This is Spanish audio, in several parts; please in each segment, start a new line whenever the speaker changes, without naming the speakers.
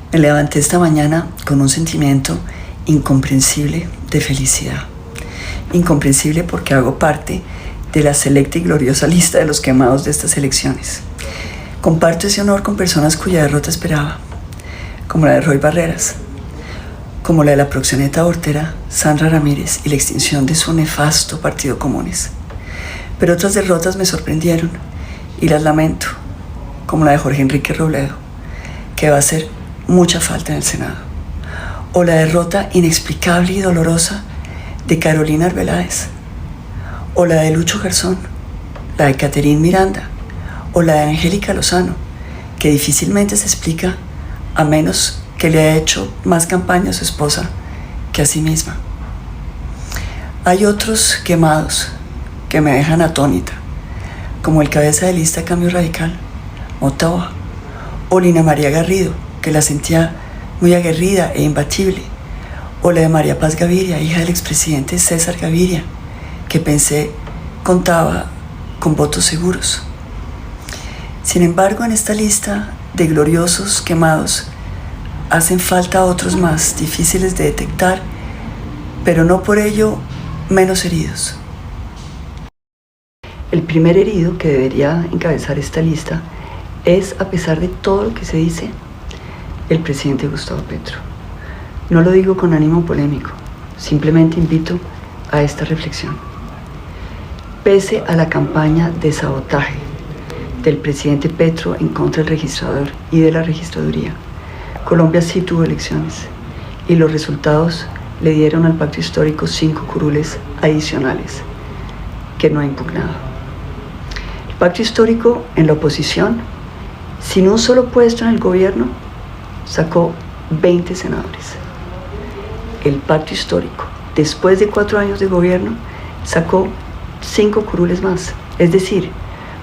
Me levanté esta mañana con un sentimiento incomprensible de felicidad. Incomprensible porque hago parte de la selecta y gloriosa lista de los quemados de estas elecciones. Comparto ese honor con personas cuya derrota esperaba, como la de Roy Barreras, como la de la proxeneta hortera Sandra Ramírez y la extinción de su nefasto Partido Comunes. Pero otras derrotas me sorprendieron y las lamento, como la de Jorge Enrique Robledo, que va a hacer mucha falta en el Senado, o la derrota inexplicable y dolorosa de Carolina Arbeláez, o la de Lucho Garzón, la de Caterín Miranda, o la de Angélica Lozano, que difícilmente se explica a menos que le haya hecho más campaña a su esposa que a sí misma. Hay otros quemados que me dejan atónita, como el cabeza de lista Cambio Radical, Mottoa, o Lina María Garrido, que la sentía muy aguerrida e imbatible, o la de María Paz Gaviria, hija del expresidente César Gaviria, que pensé contaba con votos seguros. Sin embargo, en esta lista de gloriosos quemados hacen falta otros más difíciles de detectar, pero no por ello menos heridos. El primer herido que debería encabezar esta lista es, a pesar de todo lo que se dice, el presidente Gustavo Petro. No lo digo con ánimo polémico, simplemente invito a esta reflexión. Pese a la campaña de sabotaje del presidente Petro en contra del registrador y de la registraduría, Colombia sí tuvo elecciones y los resultados le dieron al pacto histórico 5 curules adicionales que no ha impugnado. El pacto histórico en la oposición, sin un solo puesto en el gobierno, sacó 20 senadores. El pacto histórico, después de 4 años de gobierno, sacó 5 curules más. Es decir,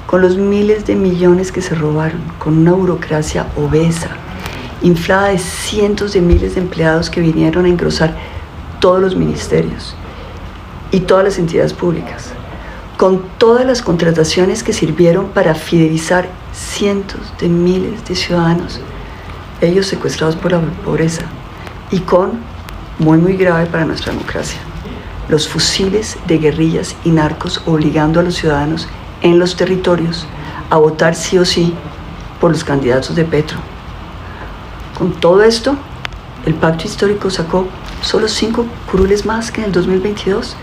con los miles de millones que se robaron, con una burocracia obesa, inflada de cientos de miles de empleados que vinieron a engrosar todos los ministerios y todas las entidades públicas, con todas las contrataciones que sirvieron para fidelizar cientos de miles de ciudadanos, ellos secuestrados por la pobreza, y con, muy grave para nuestra democracia, los fusiles de guerrillas y narcos obligando a los ciudadanos en los territorios a votar sí o sí por los candidatos de Petro. Con todo esto, el pacto histórico sacó solo 5 curules más que en el 2022,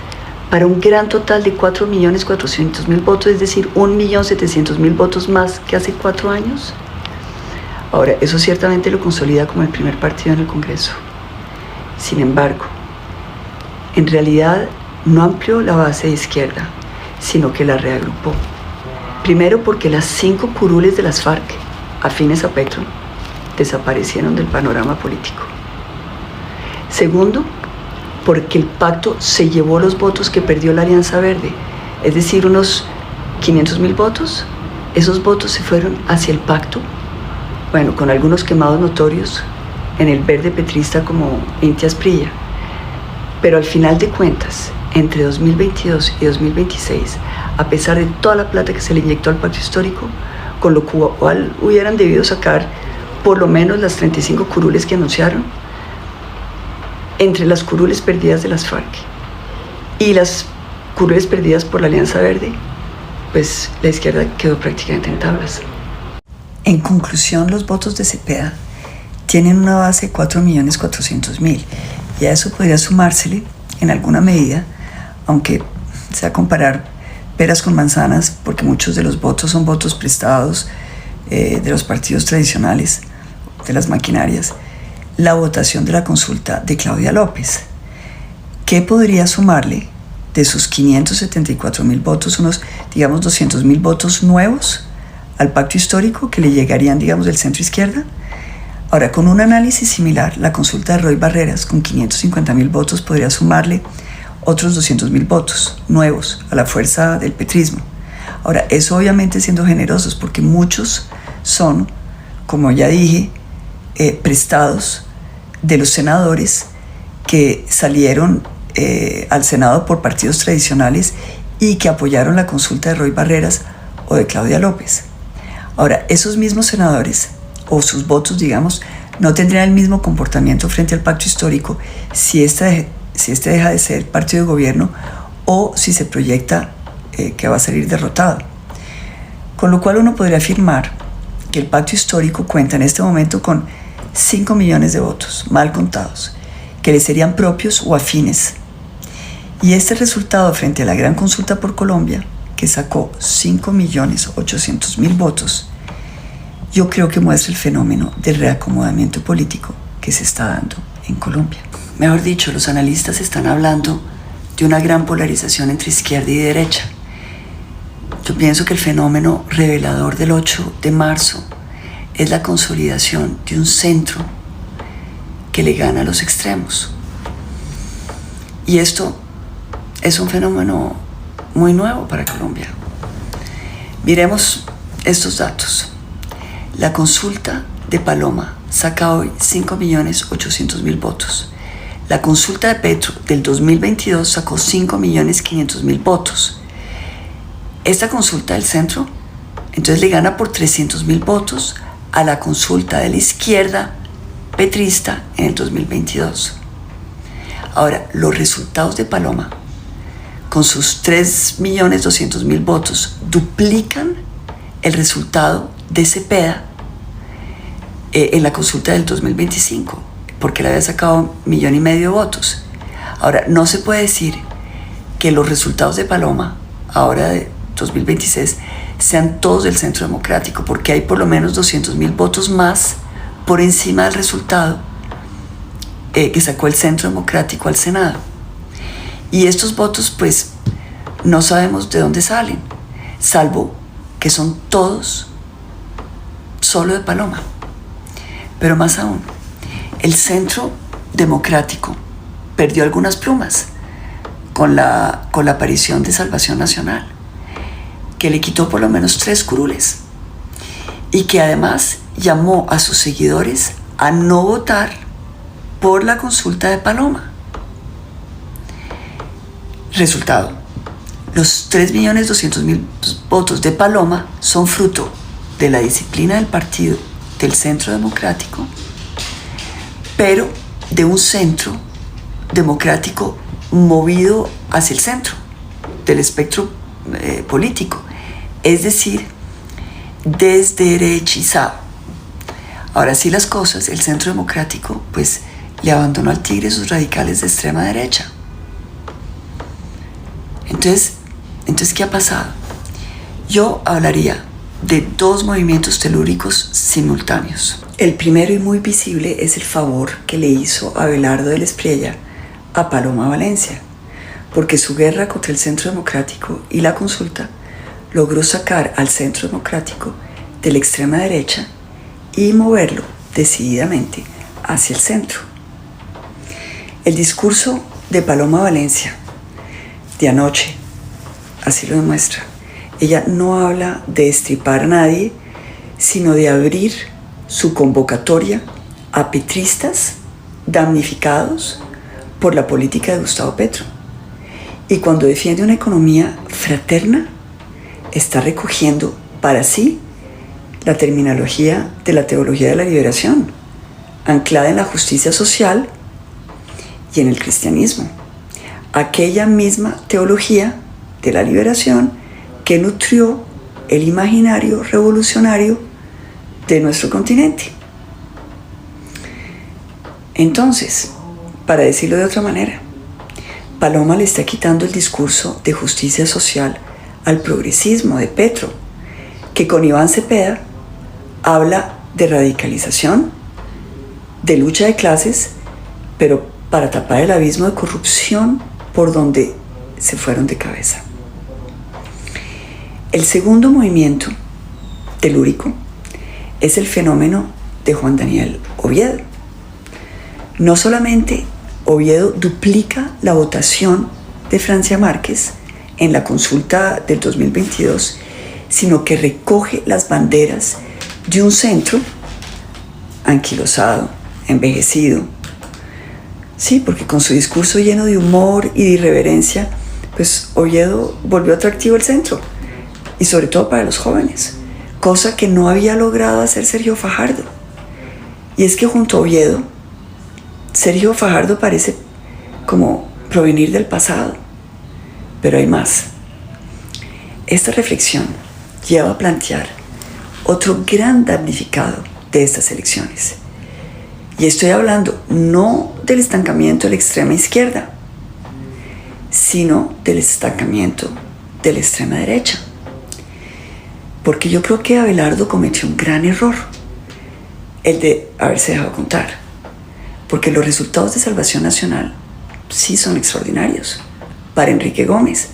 para un gran total de 4.400.000 votos, es decir, 1.700.000 votos más que hace 4 años. Ahora, eso ciertamente lo consolida como el primer partido en el Congreso. Sin embargo, en realidad no amplió la base de izquierda, sino que la reagrupó. Primero porque las 5 curules de las FARC, afines a Petro, desaparecieron del panorama político. Segundo, porque el pacto se llevó los votos que perdió la Alianza Verde, es decir, unos 500.000 votos. Esos votos se fueron hacia el pacto, bueno, con algunos quemados notorios en el verde petrista como Inti Asprilla, pero al final de cuentas, entre 2022 y 2026, a pesar de toda la plata que se le inyectó al pacto histórico, con lo cual hubieran debido sacar por lo menos las 35 curules que anunciaron, entre las curules perdidas de las FARC y las curules perdidas por la Alianza Verde, pues la izquierda quedó prácticamente en tablas. En conclusión, los votos de Cepeda tienen una base de 4.400.000 y a eso podría sumársele, en alguna medida, aunque sea comparar peras con manzanas, porque muchos de los votos son votos prestados de los partidos tradicionales, de las maquinarias, la votación de la consulta de Claudia López, que podría sumarle de sus 574.000 votos unos, digamos, 200.000 votos nuevos al pacto histórico que le llegarían, digamos, del centro izquierda. Ahora, con un análisis similar, la consulta de Roy Barreras con 550.000 votos podría sumarle otros 200.000 votos nuevos a la fuerza del petrismo. Ahora, eso obviamente siendo generosos, porque muchos son, como ya dije, prestados de los senadores que salieron al Senado por partidos tradicionales y que apoyaron la consulta de Roy Barreras o de Claudia López. Ahora, esos mismos senadores, o sus votos, digamos, no tendrían el mismo comportamiento frente al pacto histórico si este deja de ser partido de gobierno o si se proyecta que va a salir derrotado. Con lo cual uno podría afirmar que el pacto histórico cuenta en este momento con 5 millones de votos mal contados, que le serían propios o afines. Y este resultado frente a la gran consulta por Colombia, que sacó 5.800.000 votos, yo creo que muestra el fenómeno del reacomodamiento político que se está dando en Colombia. Mejor dicho, los analistas están hablando de una gran polarización entre izquierda y derecha. Yo pienso que el fenómeno revelador del 8 de marzo es la consolidación de un centro que le gana a los extremos. Y esto es un fenómeno muy nuevo para Colombia. Miremos estos datos. La consulta de Paloma saca hoy 5.800.000 votos. La consulta de Petro del 2022 sacó 5.500.000 votos. Esta consulta del centro, entonces le gana por 300.000 votos a la consulta de la izquierda petrista en el 2022. Ahora, los resultados de Paloma, con sus 3.200.000 votos, duplican el resultado de Cepeda en la consulta del 2025, porque le había sacado 1,5 millones de votos. Ahora, no se puede decir que los resultados de Paloma, ahora de 2026, sean todos del Centro Democrático, porque hay por lo menos 200.000 votos más por encima del resultado que sacó el Centro Democrático al Senado. Y estos votos, pues, no sabemos de dónde salen, salvo que son todos solo de Paloma. Pero más aún, el Centro Democrático perdió algunas plumas con la aparición de Salvación Nacional, que le quitó por lo menos 3 curules y que además llamó a sus seguidores a no votar por la consulta de Paloma. Resultado, los 3.200.000 votos de Paloma son fruto de la disciplina del partido del Centro Democrático, pero de un centro democrático movido hacia el centro del espectro político, es decir, desderechizado. Ahora sí las cosas, el Centro Democrático pues le abandonó al tigre sus radicales de extrema derecha. Entonces, ¿qué ha pasado? Yo hablaría de 2 movimientos telúricos simultáneos. El primero y muy visible es el favor que le hizo Abelardo del Espriella a Paloma Valencia, porque su guerra contra el Centro Democrático y la consulta logró sacar al Centro Democrático de la extrema derecha y moverlo decididamente hacia el centro. El discurso de Paloma Valencia de anoche así lo demuestra. Ella no habla de destripar a nadie, sino de abrir su convocatoria a petristas damnificados por la política de Gustavo Petro. Y cuando defiende una economía fraterna, está recogiendo para sí la terminología de la teología de la liberación, anclada en la justicia social y en el cristianismo. Aquella misma teología de la liberación que nutrió el imaginario revolucionario de nuestro continente. Entonces, para decirlo de otra manera, Paloma le está quitando el discurso de justicia social al progresismo de Petro, que con Iván Cepeda habla de radicalización, de lucha de clases, pero para tapar el abismo de corrupción por donde se fueron de cabeza. El segundo movimiento telúrico es el fenómeno de Juan Daniel Oviedo. No solamente Oviedo duplica la votación de Francia Márquez en la consulta del 2022, sino que recoge las banderas de un centro anquilosado, envejecido. Sí, porque con su discurso lleno de humor y de irreverencia, pues Oviedo volvió atractivo el centro, y sobre todo para los jóvenes, cosa que no había logrado hacer Sergio Fajardo. Y es que junto a Oviedo, Sergio Fajardo parece como provenir del pasado, pero hay más. Esta reflexión lleva a plantear otro gran damnificado de estas elecciones. Y estoy hablando no del estancamiento de la extrema izquierda, sino del estancamiento de la extrema derecha. Porque yo creo que Abelardo cometió un gran error, el de haberse dejado contar. Porque los resultados de Salvación Nacional sí son extraordinarios para Enrique Gómez,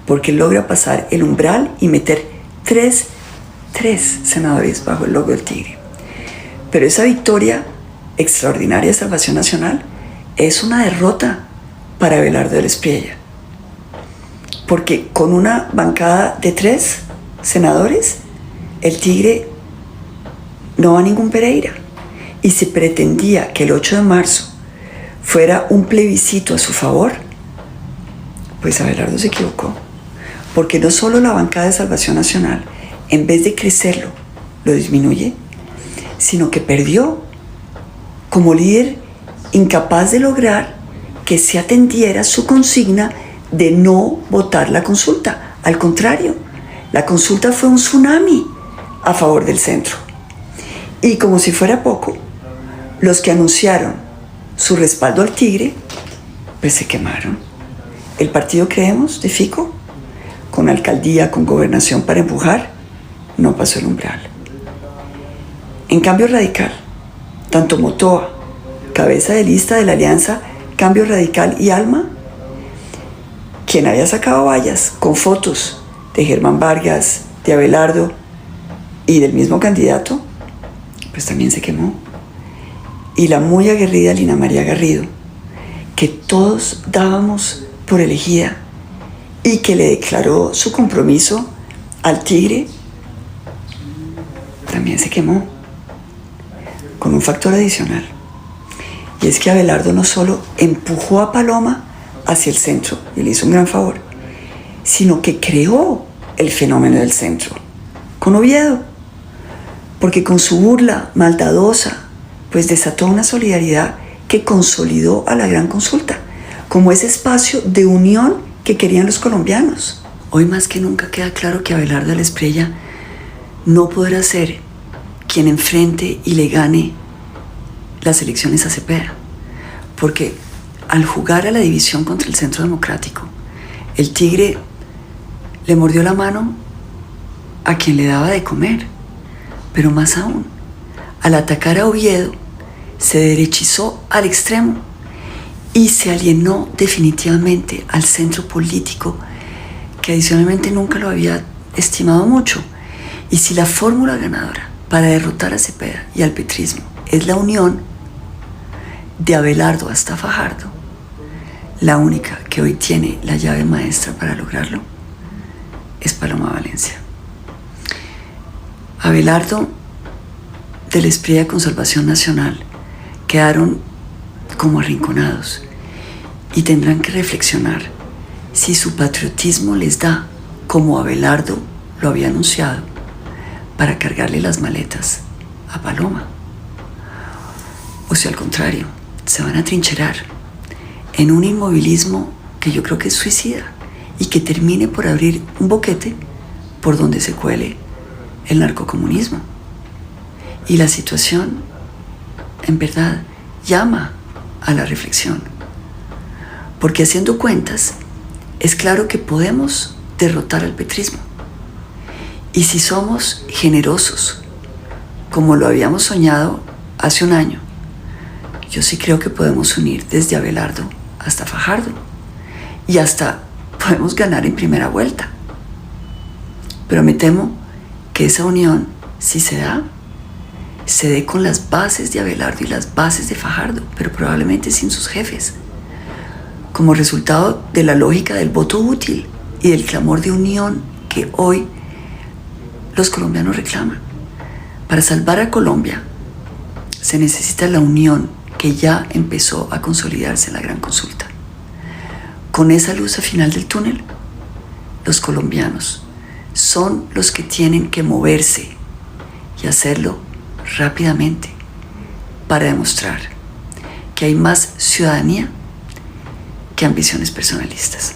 porque logra pasar el umbral y meter tres senadores bajo el logo del tigre. Pero esa victoria extraordinaria de Salvación Nacional es una derrota para Abelardo del Espriella, porque con una bancada de 3 senadores, el tigre no va a ningún Pereira. Y se pretendía que el 8 de marzo fuera un plebiscito a su favor, pues Abelardo se equivocó, porque no solo la bancada de Salvación Nacional, en vez de crecerlo, lo disminuye, sino que perdió como líder, incapaz de lograr que se atendiera su consigna de no votar la consulta. Al contrario, la consulta fue un tsunami a favor del centro. Y como si fuera poco, los que anunciaron su respaldo al tigre, pues se quemaron. El partido Creemos de Fico, con alcaldía, con gobernación para empujar, no pasó el umbral. En Cambio Radical, tanto Motoa, cabeza de lista de la alianza Cambio Radical y Alma, quien había sacado vallas con fotos de Germán Vargas, de Abelardo y del mismo candidato, pues también se quemó. Y la muy aguerrida Lina María Garrido, que todos dábamos por elegida y que le declaró su compromiso al tigre, también se quemó, con un factor adicional. Y es que Abelardo no solo empujó a Paloma hacia el centro, y le hizo un gran favor, sino que creó el fenómeno del centro, con Oviedo, porque con su burla maldadosa, pues desató una solidaridad que consolidó a la gran consulta, como ese espacio de unión que querían los colombianos. Hoy más que nunca queda claro que Abelardo del Espriella no podrá ser quien enfrente y le gane las elecciones a Cepeda, porque al jugar a la división contra el Centro Democrático, el tigre le mordió la mano a quien le daba de comer, pero más aún, al atacar a Oviedo, se derechizó al extremo y se alienó definitivamente al centro político, que adicionalmente nunca lo había estimado mucho. Y si la fórmula ganadora para derrotar a Cepeda y al petrismo es la unión de Abelardo hasta Fajardo, la única que hoy tiene la llave maestra para lograrlo es Paloma Valencia. Abelardo del Espriella con Salvación Nacional quedaron como arrinconados y tendrán que reflexionar si su patriotismo les da, como Abelardo lo había anunciado, para cargarle las maletas a Paloma, o si al contrario se van a trincherar en un inmovilismo que yo creo que es suicida y que termine por abrir un boquete por donde se cuele el narcocomunismo. Y la situación, en verdad, llama a la reflexión, porque haciendo cuentas, es claro que podemos derrotar al petrismo. Y si somos generosos, como lo habíamos soñado hace un año, yo sí creo que podemos unir desde Abelardo hasta Fajardo, y hasta podemos ganar en primera vuelta. Pero me temo que esa unión, si se da, se dé con las bases de Abelardo y las bases de Fajardo, pero probablemente sin sus jefes, como resultado de la lógica del voto útil y del clamor de unión que hoy los colombianos reclaman. Para salvar a Colombia se necesita la unión que ya empezó a consolidarse en la gran consulta. Con esa luz al final del túnel, los colombianos son los que tienen que moverse y hacerlo rápidamente, para demostrar que hay más ciudadanía que ambiciones personalistas.